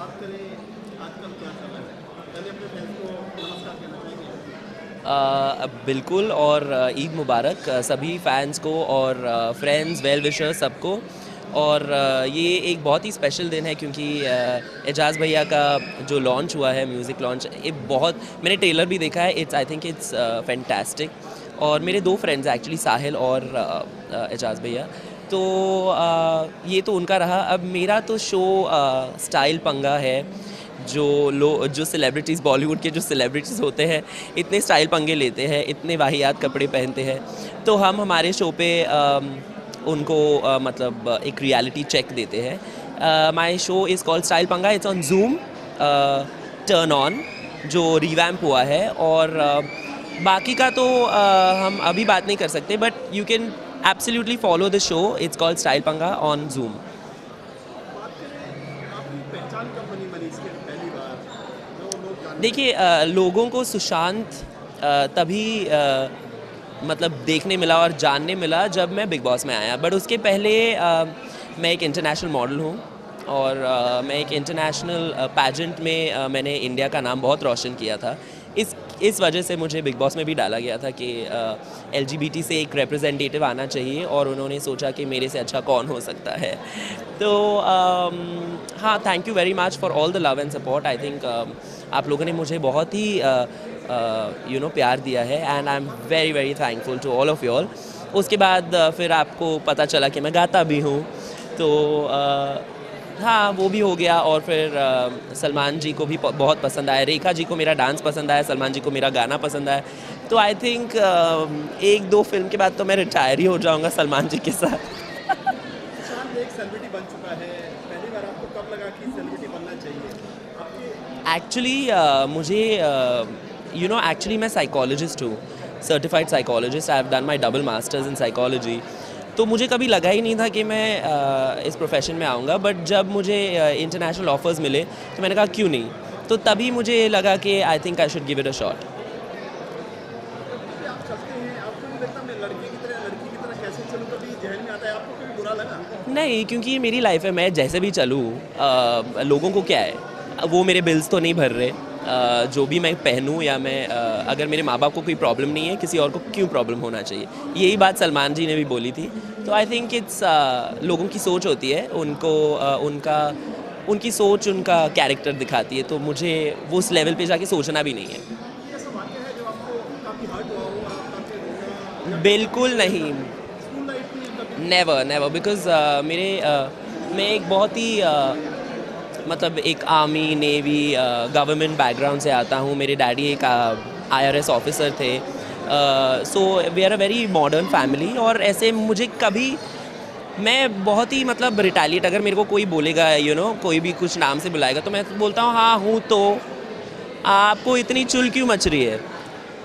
बात करें आजकल क्या चल रहा है, पहले अपने फैंस को नमस्कार कहना चाहेंगे? बिल्कुल और ईद मुबारक सभी फैंस को और फ्रेंड्स वेल विशर्स सबको। और ये एक बहुत ही स्पेशल दिन है क्योंकि एजाज़ भैया का जो लॉन्च हुआ है म्यूज़िक लॉन्च, ये बहुत, मैंने ट्रेलर भी देखा है, it's I think it's fantastic. और मेरे दो फ्रेंड्स एक्चुअली साहिल और एजाज़ भैया, तो ये तो उनका रहा। अब मेरा तो शो स्टाइल पंगा है। जो सेलिब्रिटीज़, बॉलीवुड के जो सेलिब्रिटीज़ होते हैं, इतने स्टाइल पंगे लेते हैं, इतने वाहियात कपड़े पहनते हैं, तो हम हमारे शो पे उनको मतलब एक रियलिटी चेक देते हैं। माई शो इज़ कॉल्ड स्टाइल पंगा, it's on zoom turn on, जो रिवैम्प हुआ है। और बाकी का तो हम अभी बात नहीं कर सकते, but you can absolutely follow the show, it's called style पंगा ऑन जूम। बात करें आपकी पहचान कब बनी मनीष के पहली बार जो लोग जानने देखिए, लगे? लोगों को सुशांत तभी मतलब देखने मिला और जानने मिला जब मैं बिग बॉस में आया, बट उसके पहले मैं एक इंटरनेशनल मॉडल हूँ। और मैं एक इंटरनेशनल पैजेंट में मैंने इंडिया का नाम बहुत रोशन किया था। इस वजह से मुझे बिग बॉस में भी डाला गया था कि LGBT से एक रिप्रेजेंटेटिव आना चाहिए, और उन्होंने सोचा कि मेरे से अच्छा कौन हो सकता है। तो हाँ, thank you very much for all the love and support. I think आप लोगों ने मुझे बहुत ही प्यार दिया है, and I am very very thankful to all of you all. उसके बाद फिर आपको पता चला कि मैं गाता भी हूँ, तो हाँ, वो भी हो गया। और फिर सलमान जी को भी बहुत पसंद आया, रेखा जी को मेरा डांस पसंद आया, सलमान जी को मेरा गाना पसंद आया। तो आई थिंक एक दो फिल्म के बाद तो मैं रिटायर ही हो जाऊँगा सलमान जी के साथ। सुशांत एक सेलिब्रिटी बन चुका है, पहली बार आपको कब लगा कि सेलिब्रिटी बनना चाहिए आपके? एक्चुअली मुझे एक्चुअली मैं साइकोलॉजिस्ट हूँ, certified psychologist. I have done my double masters in psychology. तो मुझे कभी लगा ही नहीं था कि मैं इस प्रोफेशन में आऊँगा, बट जब मुझे इंटरनेशनल ऑफर्स मिले तो मैंने कहा क्यों नहीं। तो तभी मुझे लगा कि आई think I should give it a shot. जब भी आप चलते हैं आपको नहीं लगता मैं लड़की की तरह कैसे चलूँ, कभी जहन में आता है आपको, कभी बुरा लगा? नहीं, क्योंकि ये मेरी लाइफ है, मैं जैसे भी चलूँ, लोगों को क्या है, वो मेरे बिल्स तो नहीं भर रहे। जो भी मैं पहनूँ या मैं अगर मेरे माँ बाप को कोई प्रॉब्लम नहीं है, किसी और को क्यों प्रॉब्लम होना चाहिए। यही बात सलमान जी ने भी बोली थी। तो आई थिंक इट्स लोगों की सोच होती है, उनको उनकी सोच उनका कैरेक्टर दिखाती है, तो मुझे वो उस लेवल पे जाके सोचना भी नहीं है। कोई ऐसा वाक़या है जो आपको काफ़ी हर्ट हुआ हो, आप काफ़ी रोना या कभी बिल्कुल स्कूल नहीं। स्कूल लाइफ में कभी? नेवर नेवर, बिकॉज मैं एक बहुत ही मतलब एक आर्मी नेवी गवर्नमेंट बैकग्राउंड से आता हूँ। मेरे डैडी एक IRS ऑफिसर थे। So we are a very modern family, और ऐसे मुझे कभी, मैं बहुत ही मतलब रिटेलिएट, अगर मेरे को कोई बोलेगा कोई भी कुछ नाम से बुलाएगा, तो मैं बोलता हूँ हाँ हूँ। तो आपको इतनी चुल क्यों मच रही है,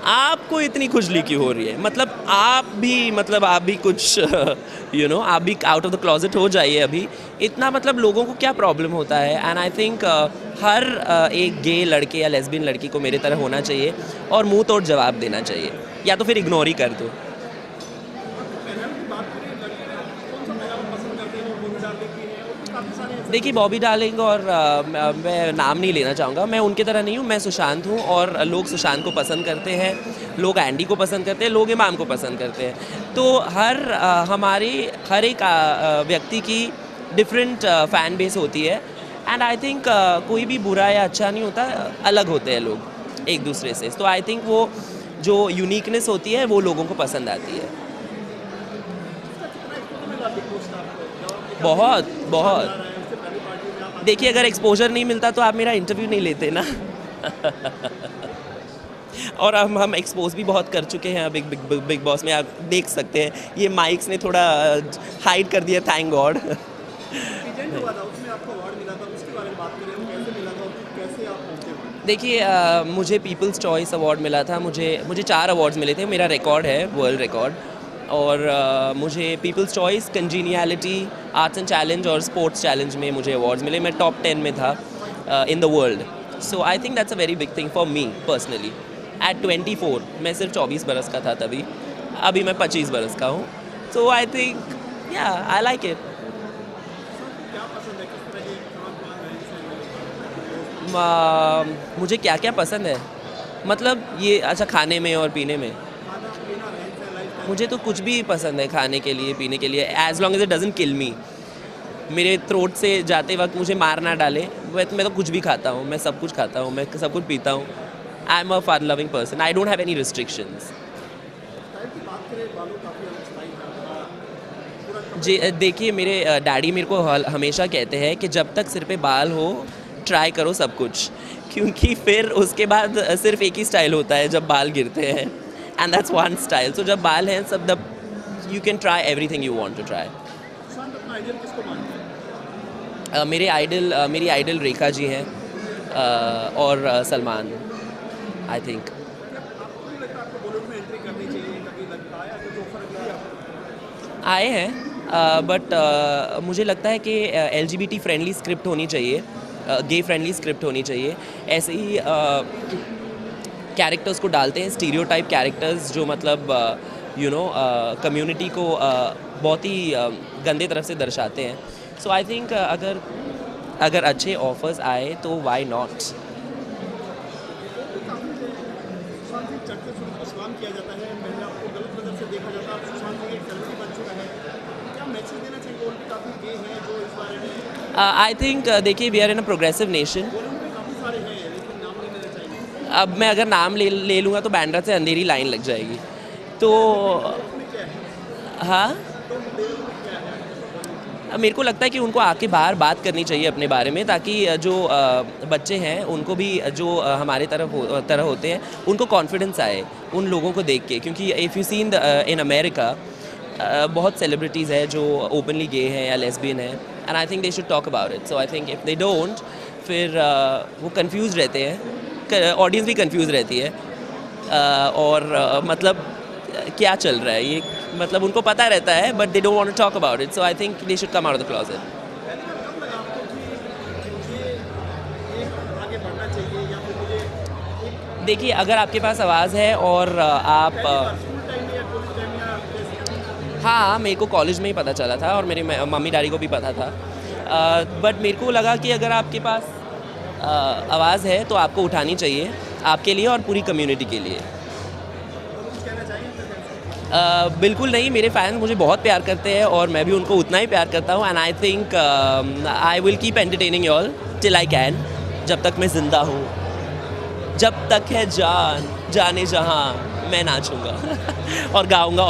आपको इतनी खुजली क्यों हो रही है, मतलब आप भी कुछ आप भी आउट ऑफ द क्लोजेट हो जाइए अभी। इतना मतलब लोगों को क्या प्रॉब्लम होता है। एंड आई थिंक हर एक गे लड़के या लेस्बियन लड़की को मेरे तरह होना चाहिए, और मुंह तोड़ जवाब देना चाहिए, या तो फिर इग्नोर ही कर दो। आपको पहनावे की बात करें, लड़के कौन-सा पहनावा पसंद करते हैं? वो बॉबी डार्लिंग की हैं और भी काफ़ी सारे ऐसे देखिए, लोग बॉबी डार्लिंग और मैं नाम नहीं लेना चाहूँगा, मैं उनकी तरह नहीं हूँ, मैं सुशांत हूँ, और लोग सुशांत को पसंद करते हैं, लोग एंडी को पसंद करते हैं, लोग इमाम को पसंद करते हैं। तो हर एक व्यक्ति की डिफरेंट फ़ैन बेस होती है। एंड आई थिंक कोई भी बुरा या अच्छा नहीं होता, अलग होते हैं लोग एक दूसरे से। तो आई थिंक वो जो यूनिकनेस होती है वो लोगों को पसंद आती है। उसका कितना एक्सपोज़र मिला बिग बॉस का आपको? जब आप देखा कि बहुत सुशांत जा बहुत। रहा है, उससे पहली पार्टी में आप आते देखिए, हैं अगर तो एक्सपोजर नहीं मिलता तो आप मेरा इंटरव्यू नहीं लेते ना। और हम एक्सपोज भी बहुत कर चुके हैं बिग बिग बिग बॉस में, आप देख सकते हैं। ये माइक्स ने थोड़ा हाइड कर दिया, थैंक गॉड। जो पीजेंट हुआ था उसमें आपको अवार्ड मिला था, उसके बारे में बात करें, वो कैसे मिला था और फिर कैसे आप पहुँचे वहाँ? देखिए, मुझे पीपल्स चॉइस अवार्ड मिला था। मुझे मुझे 4 अवार्ड्स मिले थे, मेरा रिकॉर्ड है, वर्ल्ड रिकॉर्ड। और मुझे people's choice, congeniality, arts and challenge और स्पोर्ट्स चैलेंज में मुझे अवार्ड्स मिले। मैं टॉप 10 में था in the world. So I think that's a very big thing for me personally. At 24, मैं सिर्फ 24 बरस का था तभी, अभी मैं 25 बरस का हूँ। So I think I like it. Sushant को क्या पसंद है? किस तरह के खान-पान, रहन-सहन में? मुझे क्या क्या पसंद है, मतलब ये अच्छा खाने में और पीने में खाना पीना रहन सहन लाइफ मुझे तो कुछ भी पसंद है खाने के लिए पीने के लिए, as long as it doesn't kill me. मेरे थ्रोट से जाते वक्त मुझे मार ना डाले, मैं तो कुछ भी खाता हूँ, मैं सब कुछ खाता हूँ, मैं सब कुछ पीता हूँ। I am a fun loving person, I don't have any restrictions. Style की बात करें, बालों काफ़ी अलग स्टाइल है पूरा जी देखिए मेरे डैडी मेरे को हमेशा कहते हैं कि जब तक सिर पे बाल हो ट्राई करो सब कुछ, क्योंकि फिर उसके बाद सिर्फ एक ही स्टाइल होता है जब बाल गिरते हैं, and that's one style. So जब बाल हैं सब द you can try everything you want to try. Sushant अपना आइडियल किसको मानते हैं? मेरी आइडल रेखा जी हैं और सलमान, आई थिंक। आपको नहीं लगता आपको बॉलीवुड में एंट्री करनी चाहिए? कभी लगता आया कुछ ऑफर किया आपको? आए हैं बट मुझे लगता है कि LGBT फ्रेंडली स्क्रिप्ट होनी चाहिए, गे फ्रेंडली स्क्रिप्ट होनी चाहिए। ऐसे ही कैरेक्टर्स को डालते हैं, स्टीरियोटाइप कैरेक्टर्स जो मतलब कम्युनिटी को बहुत ही गंदे तरफ से दर्शाते हैं। सो आई थिंक अगर अच्छे ऑफर्स आए तो व्हाई नॉट। सुशांत सिंह चढ़ते सूरज को सलाम किया जाता है, पहले आपको गलत नज़र से देखा जाता है, अब सुशांत सिंह एक सेलिब्रिटी बन चुका है, क्या मैसेज देना चाहिए? और भी काफ़ी गे हैं जो इस बारे में आई थिंक देखिए we are in a progressive nation. Bollywood में काफ़ी सारे हैं लेकिन नाम नहीं लेना चाहिए। अब मैं अगर नाम ले लूँगा तो बैंड्रा से अंधेरी लाइन लग जाएगी, तो उसमें क्या है? हाँ तो बॉलीवुड में क्या है? मेरे को लगता है कि उनको आके बाहर बात करनी चाहिए अपने बारे में, ताकि जो बच्चे हैं उनको भी जो हमारे तरह होते हैं उनको कॉन्फिडेंस आए उन लोगों को देख के, क्योंकि if you seen in America बहुत सेलिब्रिटीज़ हैं जो ओपनली गे हैं या लेस्बियन हैं, and I think they should talk about it. So I think if they don't फिर वो कंफ्यूज रहते हैं, ऑडियंस भी कंफ्यूज रहती है और मतलब क्या चल रहा है ये, मतलब उनको पता रहता है but they don't want to talk about it. So I think they should come out of the closet. पहली बार कब लगा आपको कि मुझे एक आगे बढ़ना चाहिए या फिर मुझे एक देखिए अगर आपके पास आवाज़ है और आप पहली बार स्कूल टाइम में या कॉलेज टाइम में या कैसे? हाँ मेरे को कॉलेज में ही पता चला था और मेरे मम्मी डैडी को भी पता था, बट मेरे को लगा कि अगर आपके पास आवाज़ है तो आपको उठानी चाहिए, आपके लिए और पूरी कम्युनिटी के लिए। और कुछ कहना चाहिए अपने fans को? बिल्कुल नहीं, मेरे फैंस मुझे बहुत प्यार करते हैं और मैं भी उनको उतना ही प्यार करता हूँ, and I think I will keep entertaining you all till I can, जब तक मैं ज़िंदा हूँ, जब तक है जान जाने जहाँ मैं नाचूंगा और गाऊंगा।